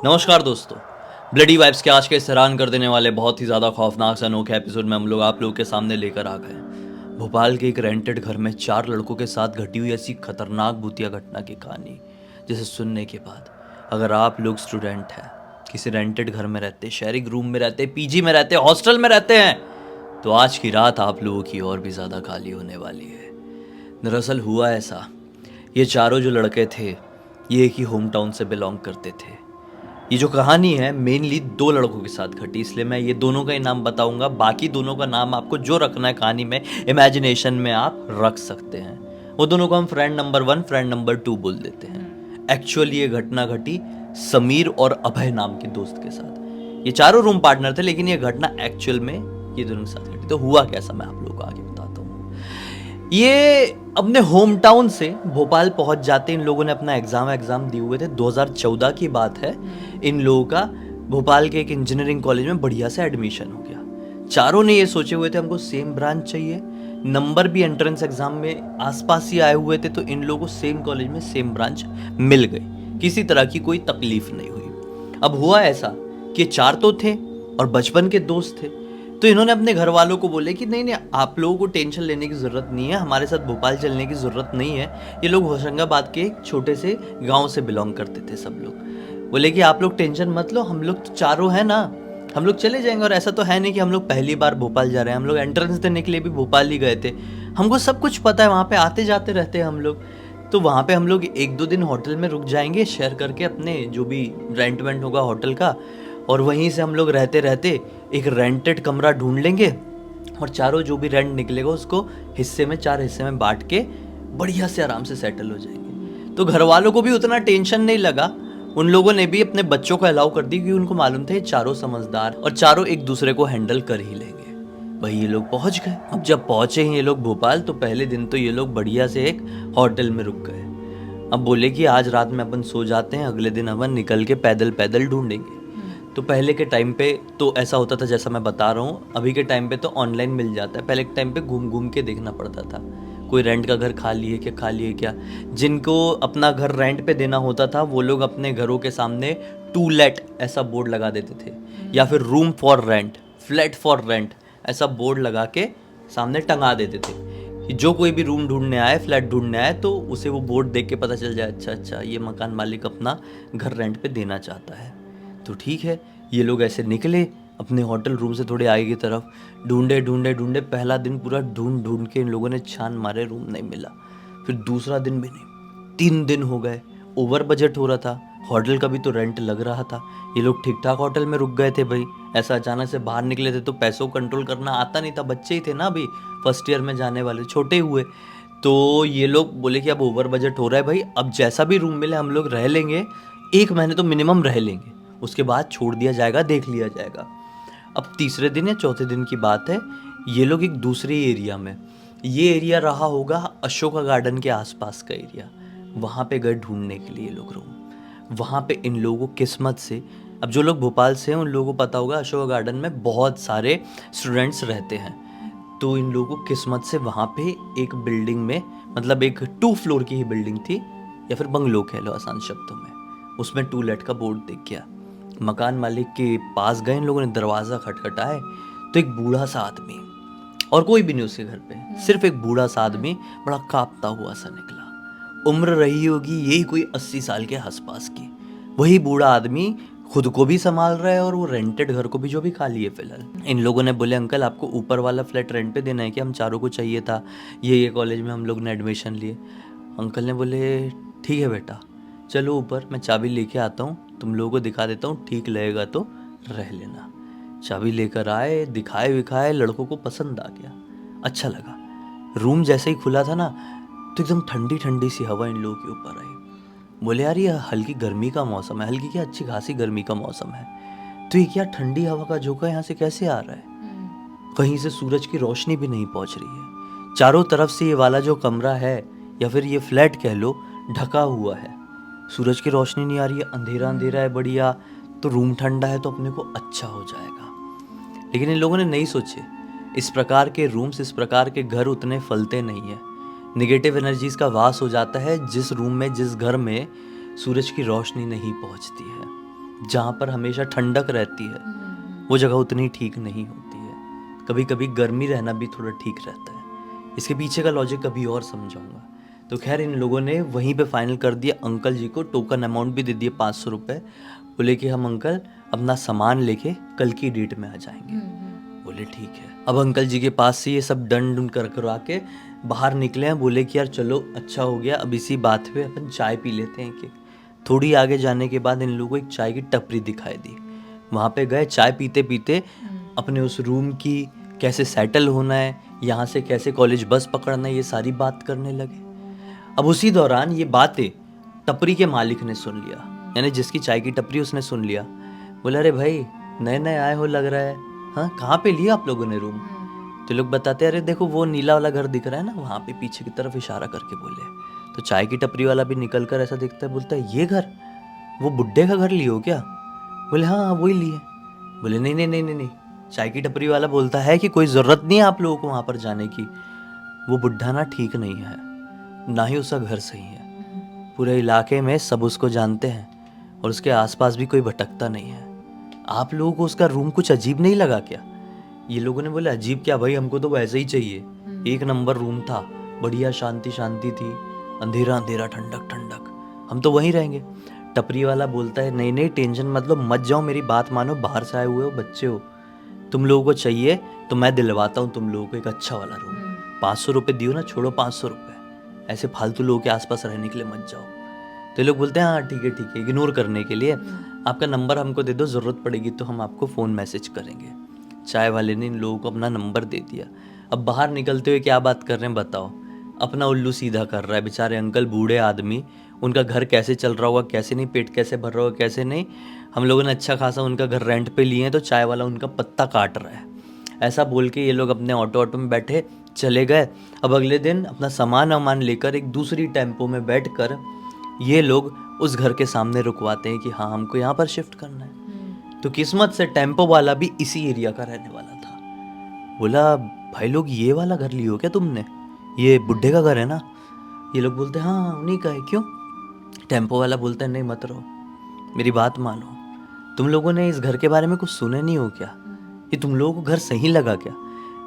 नमस्कार दोस्तों। Bloody vibes के आज के इस हैरान कर देने वाले बहुत ही ज़्यादा खौफनाक से अनोखे एपिसोड में हम लोग आप लोगों के सामने लेकर आ गए भोपाल के एक रेंटेड घर में 4 लड़कों के साथ घटी हुई ऐसी खतरनाक भूतिया घटना की कहानी, जिसे सुनने के बाद अगर आप लोग स्टूडेंट हैं, किसी रेंटेड घर में रहते, शेयरिंग रूम में रहते, पीजी में रहते, हॉस्टल में रहते हैं, तो आज की रात आप लोगों की और भी ज़्यादा खाली होने वाली है। दरअसल हुआ ऐसा, ये चारों जो लड़के थे ये एक ही होम टाउन से बिलोंग करते थे। ये जो कहानी है मेनली 2 लड़कों के साथ घटी, इसलिए मैं ये दोनों का ही नाम बताऊंगा। बाकी दोनों का नाम आपको जो रखना है कहानी में, इमेजिनेशन में आप रख सकते हैं। वो दोनों को हम फ्रेंड नंबर 1 फ्रेंड नंबर 2 बोल देते हैं। एक्चुअली ये घटना घटी समीर और अभय नाम के दोस्त के साथ। ये चारों रूम पार्टनर थे, लेकिन ये घटना एक्चुअल में ये दोनों के साथ घटी। तो हुआ कैसा मैं आप लोगों को आगे बताता हूँ। ये अपने होम टाउन से भोपाल पहुंच जाते, इन लोगों ने अपना एग्जाम दिए हुए थे। 2014 की बात है। इन लोगों का भोपाल के एक इंजीनियरिंग कॉलेज में बढ़िया से एडमिशन हो गया। चारों ने ये सोचे हुए थे हमको सेम ब्रांच चाहिए, नंबर भी एंट्रेंस एग्जाम में आसपास ही आए हुए थे, तो इन लोगों को सेम कॉलेज में सेम ब्रांच मिल गई। किसी तरह की कोई तकलीफ नहीं हुई। अब हुआ ऐसा कि 4 तो थे और बचपन के दोस्त थे, तो इन्होंने अपने घर वालों को बोले कि नहीं नहीं, आप लोगों को टेंशन लेने की ज़रूरत नहीं है, हमारे साथ भोपाल चलने की ज़रूरत नहीं है। ये लोग होशंगाबाद के एक छोटे से गांव से बिलोंग करते थे सब लोग। बोले कि आप लोग टेंशन मत लो, हम लोग तो चारों हैं ना, हम लोग चले जाएंगे। और ऐसा तो है नहीं कि हम लोग पहली बार भोपाल जा रहे हैं, हम लोग एंट्रेंस देने के लिए भी भोपाल ही गए थे। हमको सब कुछ पता है, वहाँ पे आते जाते रहते हैं हम लोग। तो वहाँ पे हम लोग 1-2 दिन होटल में रुक जाएंगे, शेयर करके अपने जो भी रेंट वेंट होगा होटल का, और वहीं से हम लोग रहते रहते एक रेंटेड कमरा ढूंढ लेंगे, और चारों जो भी रेंट निकलेगा उसको हिस्से में 4 हिस्से में बांट के बढ़िया से आराम से सेटल हो जाएंगे। तो घर वालों को भी उतना टेंशन नहीं लगा। उन लोगों ने भी अपने बच्चों को अलाउ कर दी, क्योंकि उनको मालूम था ये चारों समझदार और चारों एक दूसरे को हैंडल कर ही लेंगे। वही ये लोग पहुंच गए। अब जब पहुंचे हैं ये लोग भोपाल, तो पहले दिन तो ये लोग बढ़िया से एक होटल में रुक गए। अब बोले कि आज रात में अपन सो जाते हैं, अगले दिन अपन निकल के पैदल पैदल ढूंढेंगे। तो पहले के टाइम पे तो ऐसा होता था जैसा मैं बता रहा हूँ, अभी के टाइम पे तो ऑनलाइन मिल जाता है। पहले के टाइम पे घूम घूम के देखना पड़ता था, कोई रेंट का घर खाली है क्या, खाली है क्या। जिनको अपना घर रेंट पे देना होता था वो लोग अपने घरों के सामने टू लेट ऐसा बोर्ड लगा देते थे, या फिर room for rent, flat for rent ऐसा बोर्ड लगा के सामने टंगा देते थे कि जो कोई भी रूम ढूंढने आए, फ्लैट ढूंढने आए, तो उसे वो बोर्ड देख के पता चल जाए, अच्छा अच्छा ये मकान मालिक अपना घर रेंट पे देना चाहता है। तो ठीक है, ये लोग ऐसे निकले अपने होटल रूम से थोड़े आगे की तरफ। ढूंढे ढूंढे ढूंढे, पहला दिन पूरा ढूंढ ढूंढ के इन लोगों ने छान मारे, रूम नहीं मिला। फिर दूसरा दिन भी नहीं, 3 दिन हो गए। ओवर बजट हो रहा था, होटल का भी तो रेंट लग रहा था। ये लोग ठीक ठाक होटल में रुक गए थे भाई, ऐसा अचानक से बाहर निकले थे तो पैसों को कंट्रोल करना आता नहीं था। बच्चे ही थे ना, अभी फर्स्ट ईयर में जाने वाले, छोटे हुए। तो ये लोग बोले कि अब ओवर बजट हो रहा है भाई, अब जैसा भी रूम मिले हम लोग रह लेंगे, 1 महीने तो मिनिमम रह लेंगे, उसके बाद छोड़ दिया जाएगा, देख लिया जाएगा। अब तीसरे दिन या चौथे दिन की बात है, ये लोग एक दूसरे एरिया में, ये एरिया रहा होगा अशोका गार्डन के आसपास का एरिया, वहाँ पे गए ढूंढने के लिए लोग रूम। वहाँ पे इन लोगों को किस्मत से, अब जो लोग भोपाल से हैं उन लोगों को पता होगा अशोका गार्डन में बहुत सारे स्टूडेंट्स रहते हैं। तो इन लोगों को किस्मत से वहाँ पे एक बिल्डिंग में, मतलब एक 2 फ्लोर की ही बिल्डिंग थी, या फिर बंगलो कह लो आसान शब्दों में, उसमें टू लेट का बोर्ड दिख गया। मकान मालिक के पास गए इन लोगों ने, दरवाज़ा खटखटाए तो एक बूढ़ा सा आदमी, और कोई भी नहीं उसके घर पे, सिर्फ एक बूढ़ा सा आदमी बड़ा कांपता हुआ सा निकला। उम्र रही होगी यही कोई 80 साल के आसपास की। वही बूढ़ा आदमी खुद को भी संभाल रहा है और वो रेंटेड घर को भी, जो भी खाली है फिलहाल। इन लोगों ने बोले अंकल आपको ऊपर वाला फ्लैट रेंट पे देना है कि हम चारों को चाहिए था, ये कॉलेज में हम लोग ने एडमिशन लिए। अंकल ने बोले ठीक है बेटा, चलो ऊपर, मैं चाबी लेके आता हूँ, तुम लोगों को दिखा देता हूँ, ठीक लगेगा तो रह लेना। चाबी लेकर आए, दिखाए विखाए, लड़कों को पसंद आ गया, अच्छा लगा। रूम जैसे ही खुला था ना, तो एकदम ठंडी ठंडी सी हवा इन लोगों के ऊपर आई। बोले यार ये हल्की गर्मी का मौसम है, हल्की क्या अच्छी खासी गर्मी का मौसम है, तो ये क्या ठंडी हवा का झोंका यहाँ से कैसे आ रहा है। कहीं से सूरज की रोशनी भी नहीं पहुँच रही है। चारों तरफ से ये वाला जो कमरा है, या फिर ये फ्लैट कह लो, ढका हुआ है, सूरज की रोशनी नहीं आ रही है, अंधेरा अंधेरा है बढ़िया। तो रूम ठंडा है तो अपने को अच्छा हो जाएगा। लेकिन इन लोगों ने नहीं सोचे, इस प्रकार के रूम्स, इस प्रकार के घर उतने फलते नहीं है। नेगेटिव एनर्जीज का वास हो जाता है जिस रूम में, जिस घर में सूरज की रोशनी नहीं पहुंचती है। जहाँ पर हमेशा ठंडक रहती है वो जगह उतनी ठीक नहीं होती है। कभी कभी गर्मी रहना भी थोड़ा ठीक रहता है। इसके पीछे का लॉजिक कभी और समझाऊंगा। तो खैर इन लोगों ने वहीं पे फाइनल कर दिया। अंकल जी को टोकन अमाउंट भी दे दिए 500 रुपये। बोले कि हम अंकल अपना सामान लेके कल की डेट में आ जाएंगे। बोले ठीक है। अब अंकल जी के पास से ये सब डन डुन कर करवा के बाहर निकले हैं। बोले कि यार चलो अच्छा हो गया, अब इसी बात पे अपन चाय पी लेते हैं। कि थोड़ी आगे जाने के बाद इन लोगों को एक चाय की टपरी दिखाई दी। वहाँ पे गए, चाय पीते पीते अपने उस रूम की कैसे सेटल होना है, यहाँ से कैसे कॉलेज बस पकड़ना है, ये सारी बात करने लगे। अब उसी दौरान ये बातें टपरी के मालिक ने सुन लिया, यानी जिसकी चाय की टपरी उसने सुन लिया। बोला अरे भाई नए नए आए हो लग रहा है, हाँ कहाँ पे लिया आप लोगों ने रूम? तो लोग बताते अरे देखो वो नीला वाला घर दिख रहा है ना, वहाँ पे पीछे की तरफ इशारा करके बोले। तो चाय की टपरी वाला भी निकल कर ऐसा दिखता है, बोलता है ये घर वो बुड्ढे का घर लियो क्या? बोले हाँ वही लिए। बोले नहीं नहीं नहीं नहीं नहीं। चाय की टपरी वाला बोलता है कि कोई ज़रूरत नहीं है आप लोगों को वहाँ पर जाने की। वो बुड्ढा ना ठीक नहीं है, ना ही उसका घर सही है। पूरे इलाके में सब उसको जानते हैं और उसके आसपास भी कोई भटकता नहीं है। आप लोगों को उसका रूम कुछ अजीब नहीं लगा क्या? ये लोगों ने बोला अजीब क्या भाई, हमको तो वैसे ही चाहिए। एक नंबर रूम था, बढ़िया शांति शांति थी, अंधेरा अंधेरा ठंडक ठंडक, हम तो वहीं रहेंगे। टपरी वाला बोलता है नहीं नहीं टेंशन मत लो, मत जाओ, मेरी बात मानो, बाहर से आए हुए हो, बच्चे हो, तुम लोगों को चाहिए तो मैं दिलवाता हूँ तुम लोगों को एक अच्छा वाला रूम। 500 रुपये दियो ना, छोड़ो 500 रुपये, ऐसे फालतू लोगों के आसपास रहने के लिए मत जाओ। तो ये लोग बोलते हैं हाँ ठीक है, इग्नोर करने के लिए आपका नंबर हमको दे दो, ज़रूरत पड़ेगी तो हम आपको फ़ोन मैसेज करेंगे। चाय वाले ने इन लोगों को अपना नंबर दे दिया। अब बाहर निकलते हुए क्या बात कर रहे हैं बताओ? अपना उल्लू सीधा कर रहा है बेचारे अंकल, बूढ़े आदमी, उनका घर कैसे चल रहा होगा, कैसे नहीं, पेट कैसे भर रहा होगा, कैसे नहीं। हम लोगों ने अच्छा खासा उनका घर रेंट पे लिए हैं तो चाय वाला उनका पत्ता काट रहा है। ऐसा बोल के ये लोग अपने ऑटो में बैठे चले गए। अब अगले दिन अपना सामान वामान लेकर एक दूसरी टेम्पो में बैठ कर ये लोग उस घर के सामने रुकवाते हैं कि हाँ हमको यहाँ पर शिफ्ट करना है। तो किस्मत से टेम्पो वाला भी इसी एरिया का रहने वाला था। बोला भाई लोग ये वाला घर लियो क्या तुमने, ये बुड्ढे का घर है ना? ये लोग बोलते हैं हाँ उन्हीं का है। क्यों? टेम्पो वाला बोलता है नहीं मत रहो, मेरी बात मानो, तुम लोगों ने इस घर के बारे में कुछ सुने नहीं हो क्या? ये तुम लोगों को घर सही लगा क्या?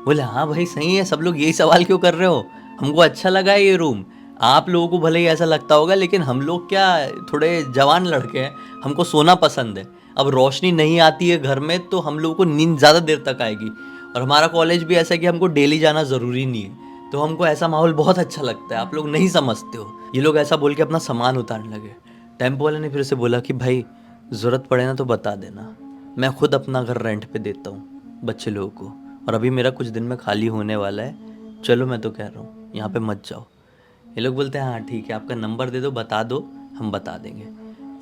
बोले हाँ भाई सही है, सब लोग यही सवाल क्यों कर रहे हो, हमको अच्छा लगा है ये रूम। आप लोगों को भले ही ऐसा लगता होगा लेकिन हम लोग क्या थोड़े जवान लड़के हैं, हमको सोना पसंद है। अब रोशनी नहीं आती है घर में तो हम लोगों को नींद ज़्यादा देर तक आएगी, और हमारा कॉलेज भी ऐसा है कि हमको डेली जाना ज़रूरी नहीं है, तो हमको ऐसा माहौल बहुत अच्छा लगता है, आप लोग नहीं समझते हो। ये लोग ऐसा बोल के अपना सामान उतारने लगे। टेम्पो वाले ने फिर से बोला कि भाई ज़रूरत पड़े ना तो बता देना, मैं खुद अपना घर रेंट पे देता हूँ बच्चे लोगों को, और अभी मेरा कुछ दिन में खाली होने वाला है, चलो मैं तो कह रहा हूँ यहाँ पे मत जाओ। ये लोग बोलते हैं हाँ ठीक है, आपका नंबर दे दो, बता दो, हम बता देंगे।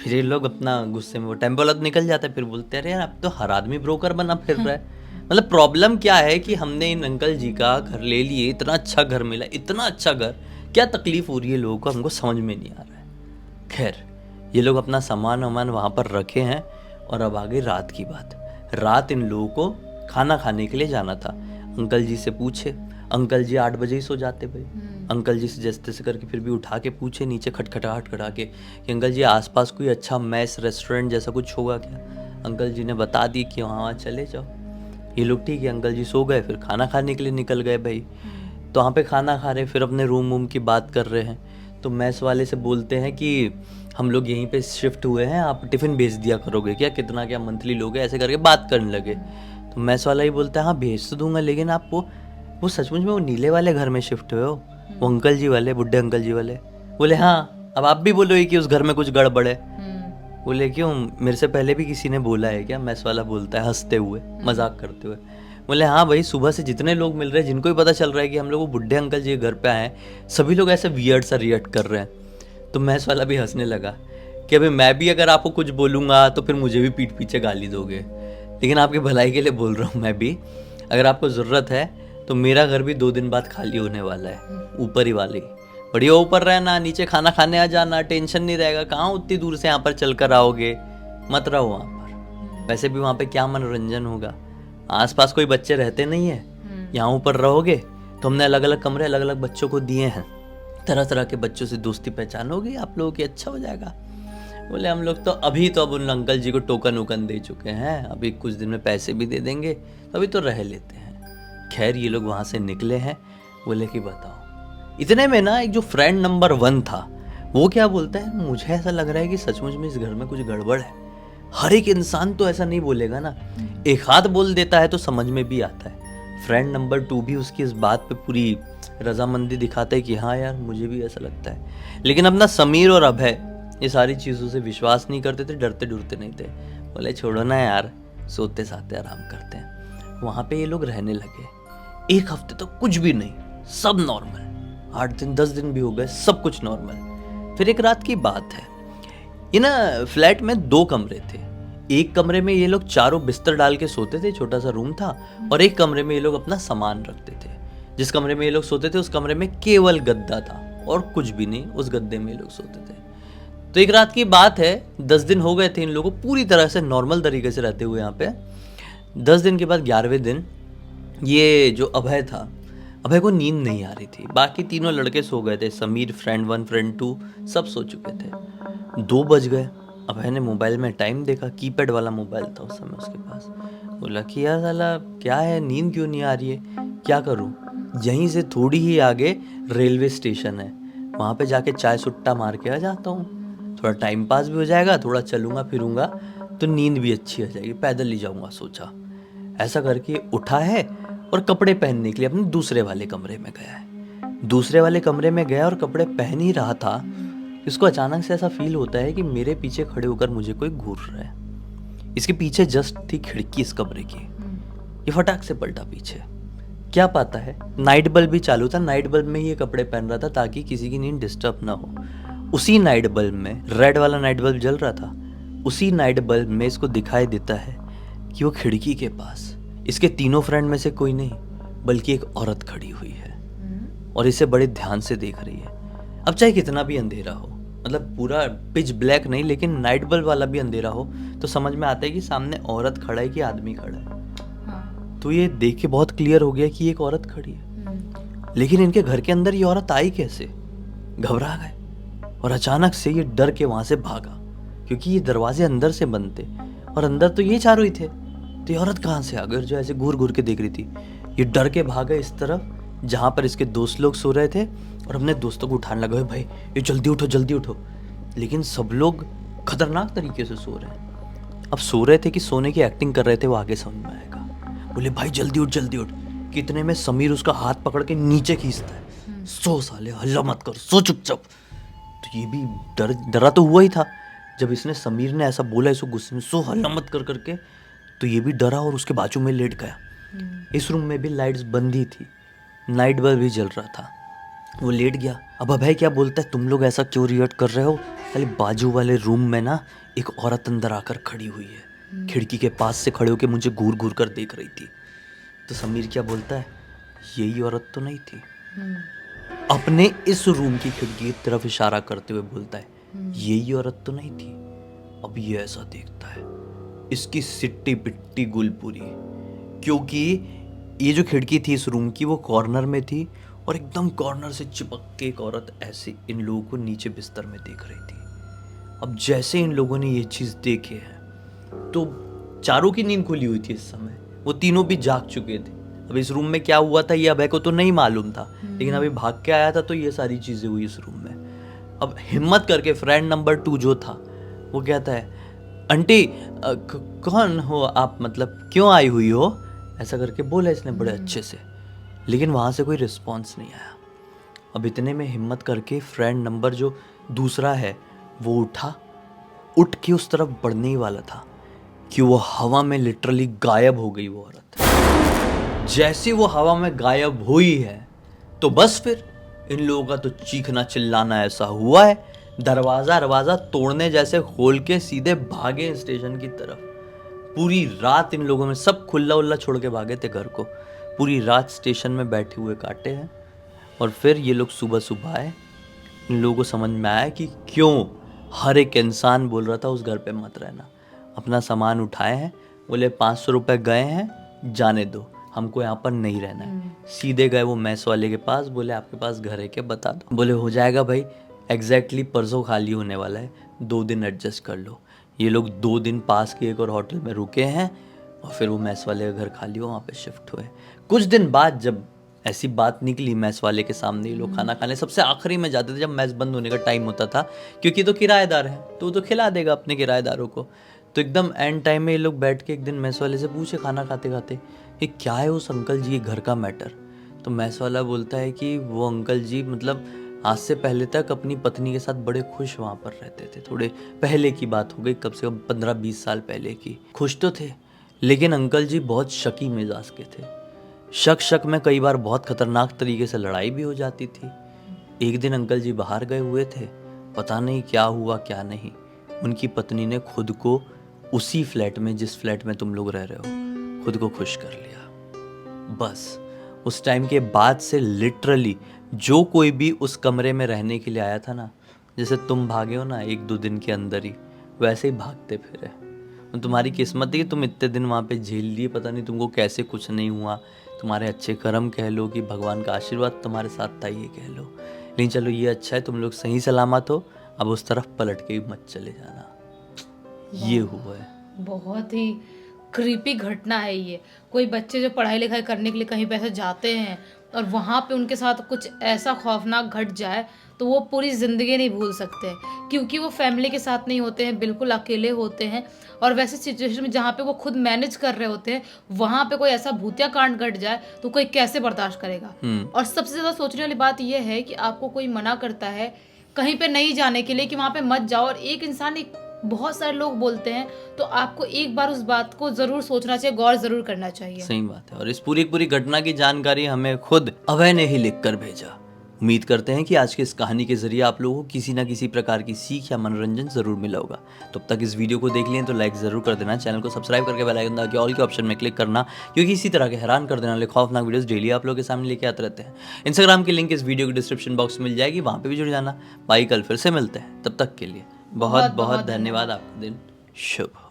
फिर ये लोग अपना गुस्से में, वो टेम्पो वाला निकल जाता है। फिर बोलते हैं अरे यार अब तो हर आदमी ब्रोकर बना फिर रहा है। मतलब प्रॉब्लम क्या है कि हमने इन अंकल जी का घर ले लिए, इतना अच्छा घर मिला, इतना अच्छा घर, क्या तकलीफ हो रही है लोगों को हमको समझ में नहीं आ रहा है। खैर ये लोग अपना सामान वामान वहाँ पर रखे हैं और अब आ गई रात की बात। रात इन लोगों को खाना खाने के लिए जाना था। अंकल जी से पूछे, अंकल जी 8 बजे ही सो जाते भाई। अंकल जी से जैसे तैसे करके फिर भी उठा के पूछे नीचे खटखटाहट करा के कि अंकल जी आसपास कोई अच्छा मैस रेस्टोरेंट जैसा कुछ होगा क्या? अंकल जी ने बता दी कि वहाँ चले जाओ। ये लोग ठीक है, अंकल जी सो गए, फिर खाना खाने के लिए निकल गए भाई। तो वहाँ पे खाना खा रहे, फिर अपने रूम की बात कर रहे हैं। तो मैस वाले से बोलते हैं कि हम लोग यहीं पे शिफ्ट हुए हैं, आप टिफ़िन भेज दिया करोगे क्या, कितना क्या मंथली लोगे, ऐसे करके बात करने लगे। तो मैस वाला ही बोलता है हाँ भेज तो दूंगा, लेकिन आप वो सचमुच में वो नीले वाले घर में शिफ्ट हुए हो, वो अंकल जी वाले, बुड्ढे अंकल जी वाले? बोले हाँ। अब आप भी बोलोगे कि उस घर में कुछ गड़बड़ है? बोले क्यों, मेरे से पहले भी किसी ने बोला है क्या? मैस वाला बोलता है हंसते हुए, मजाक करते हुए। बोले हाँ भाई, सुबह से जितने लोग मिल रहे हैं जिनको भी पता चल रहा है कि हम लोग वो बुड्ढे अंकल जी के घर पे आए हैं, सभी लोग ऐसे वियर्ड सा रिएक्ट कर रहे हैं। तो मैस वाला भी हंसने लगा कि अभी मैं भी अगर आपको कुछ बोलूँगा तो फिर मुझे भी पीठ पीछे गाली दोगे, लेकिन आपकी भलाई के लिए बोल रहा हूँ मैं भी। अगर आपको ज़रूरत है तो मेरा घर भी 2 दिन बाद खाली होने वाला है, ऊपर ही वाले, बढ़िया ऊपर रहना, नीचे खाना खाने आ जाना, टेंशन नहीं रहेगा। कहाँ उतनी दूर से यहाँ पर चल कर आओगे, मत रहो वहाँ पर। वैसे भी वहाँ पे क्या मनोरंजन होगा, आसपास कोई बच्चे रहते नहीं है। यहाँ ऊपर रहोगे तो हमने अलग अलग कमरे अलग अलग बच्चों को दिए हैं, तरह तरह के बच्चों से दोस्ती पहचान होगी आप लोगों की, अच्छा हो जाएगा। बोले हम लोग तो अभी तो अब उन अंकल जी को टोकन वोकन दे चुके हैं, अभी कुछ दिन में पैसे भी दे देंगे, तो अभी तो रह लेते हैं। खैर ये लोग वहाँ से निकले हैं। बोले कि बताओ, इतने में ना एक जो फ्रेंड नंबर 1 था वो क्या बोलता है, मुझे ऐसा लग रहा है कि सचमुच में इस घर में कुछ गड़बड़ है। हर एक इंसान तो ऐसा नहीं बोलेगा ना, एक हाथ बोल देता है तो समझ में भी आता है। फ्रेंड नंबर 2 भी उसकी इस बात पे पूरी रजामंदी दिखाता है कि हाँ यार मुझे भी ऐसा लगता है। लेकिन अपना समीर और अभय ये सारी चीज़ों से विश्वास नहीं करते थे, डरते डरते नहीं थे। बोले छोड़ो ना यार, सोते साते आराम करते हैं। वहाँ पे ये लोग रहने लगे। एक हफ्ते तक कुछ भी नहीं, सब नॉर्मल। 8 दिन 10 दिन भी हो गए, सब कुछ नॉर्मल। फिर एक रात की बात है, ये ना फ्लैट में 2 कमरे थे। एक कमरे में ये लोग चारों बिस्तर डाल के सोते थे, छोटा सा रूम था, और एक कमरे में ये लोग अपना सामान रखते थे। जिस कमरे में ये लोग सोते थे उस कमरे में केवल गद्दा था और कुछ भी नहीं, उस गद्दे में ये लोग सोते थे। तो एक रात की बात है, 10 दिन हो गए थे इन लोगों को पूरी तरह से नॉर्मल तरीके से रहते हुए यहाँ पे। 10 दिन के बाद 11वें दिन ये जो अभय था, अभय को नींद नहीं आ रही थी। बाकी तीनों लड़के सो गए थे, समीर, फ्रेंड 1, फ्रेंड 2 सब सो चुके थे। 2 बज गए। अभय ने मोबाइल में टाइम देखा, कीपैड वाला मोबाइल था उस समय उसके पास। बोला कि यार साला क्या है, नींद क्यों नहीं आ रही है, क्या करूँ। यहीं से थोड़ी ही आगे रेलवे स्टेशन है, वहाँ पे जाके चाय सुट्टा मार के आ जाता हूँ, थोड़ा टाइम पास भी हो जाएगा, थोड़ा चलूँगा फिरूँगा तो नींद भी अच्छी आ जाएगी, पैदल ही जाऊँगा सोचा। ऐसा करके उठा है और कपड़े पहनने के लिए अपने दूसरे वाले कमरे में गया है। दूसरे वाले कमरे में गया और कपड़े पहन ही रहा था, इसको अचानक से ऐसा फील होता है कि मेरे पीछे खड़े होकर मुझे कोई घूर रहा है। इसके पीछे जस्ट थी खिड़की इस कमरे की। ये फटाक से पलटा पीछे, क्या पाता है नाइट बल्ब भी चालू था, नाइट बल्ब में ही ये कपड़े पहन रहा था ताकि किसी की नींद डिस्टर्ब ना हो। उसी नाइट बल्ब में, रेड वाला नाइट बल्ब जल रहा था, उसी नाइट बल्ब में इसको दिखाई देता है कि वो खिड़की के पास इसके तीनों फ्रेंड में से कोई नहीं बल्कि एक औरत खड़ी हुई है और इसे बड़े ध्यान से देख रही है। अब चाहे कितना भी अंधेरा हो, मतलब पूरा पिच ब्लैक नहीं लेकिन नाइट बल्ब वाला भी अंधेरा हो, तो समझ में आता है कि सामने औरत खड़ा है कि आदमी खड़ा है। तो ये देख के बहुत क्लियर हो गया कि एक औरत खड़ी है। लेकिन इनके घर के अंदर ये औरत आई कैसे, घबरा गए और अचानक से ये डर के वहां से भागा, क्योंकि ये दरवाजे अंदर से बंद थे और अंदर तो ये चारों ही थे। तो ये औरत कहाँ से आ गई, जो ऐसे घूर घूर के देख रही थी। ये डर के भागा इस तरफ जहाँ पर इसके दोस्त लोग सो रहे थे और अपने दोस्तों को उठाने लगा, भाई ये जल्दी उठो जल्दी उठो। लेकिन सब लोग खतरनाक तरीके से सो रहे हैं। अब सो रहे थे कि सोने की एक्टिंग कर रहे थे वो आगे समझ में आएगा। बोले भाई जल्दी उठ जल्दी उठ। कितने में समीर उसका हाथ पकड़ के नीचे खींचता है, सो साले, हल्ला मत कर, सो चुपचाप। तो ये भी डरा तो हुआ ही था। जब इसने समीर ने ऐसा बोला इसको गुस्से में, सो हल्ला मत कर करके, तो ये भी डरा और उसके बाजू में लेट गया। इस रूम में भी लाइट्स बंद ही थी, नाइट बल्ब भी जल रहा था। वो लेट गया। अब अभय क्या बोलता है, तुम लोग ऐसा क्यों रिएक्ट कर रहे हो, अरे बाजू वाले रूम में ना एक औरत अंदर आकर खड़ी हुई है, खिड़की के पास से खड़े होकर मुझे घूर घूर कर देख रही थी। तो समीर क्या बोलता है, यही औरत तो नहीं थी। अपने इस रूम की खिड़की की तरफ इशारा करते हुए बोलता है, यही औरत तो नहीं थी। अब ये ऐसा देखता है, इसकी सिट्टी पिट्टी गुलपुरी, क्योंकि ये जो खिड़की थी इस रूम की वो कॉर्नर में थी और एकदम कॉर्नर से चिपक के एक औरत ऐसे इन लोगों को नीचे बिस्तर में देख रही थी। अब जैसे इन लोगों ने ये चीज़ देखे है तो चारों की नींद खुली हुई थी इस समय, वो तीनों भी जाग चुके थे। अब इस रूम में क्या हुआ था ये अभय को तो नहीं मालूम था, लेकिन अभी भाग के आया था तो ये सारी चीज़ें हुई इस रूम में। अब हिम्मत करके फ्रेंड नंबर 2 जो था वो कहता है, आंटी कौन हो आप, मतलब क्यों आई हुई हो, ऐसा करके बोला इसने बड़े अच्छे से। लेकिन वहाँ से कोई रिस्पॉन्स नहीं आया। अब इतने में हिम्मत करके फ्रेंड नंबर जो दूसरा है वो उठा, उठ के उस तरफ बढ़ने ही वाला था कि वो हवा में लिटरली गायब हो गई वो औरत। जैसे वो हवा में गायब हुई है तो बस फिर इन लोगों का तो चीखना चिल्लाना ऐसा हुआ है, दरवाजा तोड़ने जैसे खोल के सीधे भागे स्टेशन की तरफ। पूरी रात इन लोगों में सब खुल्ला उल्ला छोड़ के भागे थे घर को, पूरी रात स्टेशन में बैठे हुए काटे हैं। और फिर ये लोग सुबह सुबह आए, इन लोगों को समझ में आया कि क्यों हर एक इंसान बोल रहा था उस घर पे मत रहना। अपना सामान उठाए हैं, बोले 500 रुपये गए हैं, जाने दो, हमको यहाँ पर नहीं रहना है। सीधे गए वो मैस वाले के पास, बोले आपके पास घर है क्या बता दो। बोले हो जाएगा भाई, एग्जैक्टली परसों खाली होने वाला है, 2 दिन एडजस्ट कर लो। ये लोग 2 दिन पास के एक और होटल में रुके हैं और फिर वो मैस वाले का घर खाली हो वहाँ पे शिफ्ट हुए। कुछ दिन बाद जब ऐसी बात निकली मैस वाले के सामने, ये लोग खाना खाने सबसे आखिरी में जाते थे जब मैस बंद होने का टाइम होता था, क्योंकि तो किराएदार है तो वो तो खिला देगा अपने किराएदारों को। तो एकदम एंड टाइम में ये लोग बैठ के एक दिन मैस वाले से पूछे खाना खाते खाते, ये क्या है उस अंकल जी, ये घर का मैटर। तो मैस वाला बोलता है कि वो अंकल जी मतलब आज से पहले तक अपनी पत्नी के साथ बड़े खुश वहाँ पर रहते थे। थोड़े पहले की बात हो गई, कम से कम 15-20 साल पहले की। खुश तो थे, लेकिन अंकल जी बहुत शकी मिजाज के थे। शक में कई बार बहुत खतरनाक तरीके से लड़ाई भी हो जाती थी। एक दिन अंकल जी बाहर गए हुए थे, पता नहीं क्या हुआ क्या नहीं, उनकी पत्नी ने खुद को उसी फ्लैट में जिस फ्लैट में तुम लोग रह रहे हो, खुद को खुश कर लिया। बस उस टाइम के बाद से लिटरली जो कोई भी उस कमरे में रहने के लिए आया था ना, जैसे तुम भागे हो ना 1-2 दिन के अंदर ही, वैसे ही भागते फिरे। और तुम्हारी किस्मत है कि तुम इतने दिन वहाँ पे झेल लिए, पता नहीं तुमको कैसे कुछ नहीं हुआ। तुम्हारे अच्छे कर्म कह लो कि भगवान का आशीर्वाद तुम्हारे साथ था, ये कह लो। लेकिन चलो ये अच्छा है, तुम लोग सही सलामत हो। अब उस तरफ पलट के भी मत चले जाना। ये हुआ है। बहुत ही क्रीपी घटना है ये। कोई बच्चे जो पढ़ाई लिखाई करने के लिए कहीं पे ऐसे जाते हैं और वहाँ पे उनके साथ कुछ ऐसा खौफनाक घट जाए तो वो पूरी ज़िंदगी नहीं भूल सकते, क्योंकि वो फैमिली के साथ नहीं होते हैं, बिल्कुल अकेले होते हैं। और वैसे सिचुएशन में जहाँ पे वो खुद मैनेज कर रहे होते हैं, वहाँ पे कोई ऐसा भूतिया कांड घट जाए तो कोई कैसे बर्दाश्त करेगा। और सबसे ज़्यादा सोचने वाली बात यह है कि आपको कोई मना करता है कहीं पे नहीं जाने के लिए कि वहाँ पे मत जाओ, और एक इंसान बहुत सारे लोग बोलते हैं, तो आपको एक बार उस बात को जरूर सोचना चाहिए, गौर जरूर करना चाहिए। सही बात है। और इस पूरी घटना की जानकारी हमें खुद अभय ने ही लिख कर भेजा। उम्मीद करते हैं कि आज की इस कहानी के जरिए आप लोगों को किसी ना किसी प्रकार की सीख या मनोरंजन जरूर मिला होगा। तो अब तक इस वीडियो को देख लिया तो लाइक जरूर कर देना, चैनल को सब्सक्राइब करके बेल आइकन दबा के ऑल के ऑप्शन में क्लिक करना, क्योंकि इसी तरह के हैरान कर देने वाले खौफनाक वीडियोस डेली आप लोगों के सामने लेके आते रहते हैं। इंस्टाग्राम की लिंक इस वीडियो के डिस्क्रिप्शन बॉक्स में मिल जाएगी, वहां पे भी जुड़ जाना। बाई कल फिर से मिलते हैं, तब तक के लिए बहुत बहुत धन्यवाद। आपका दिन शुभ हो।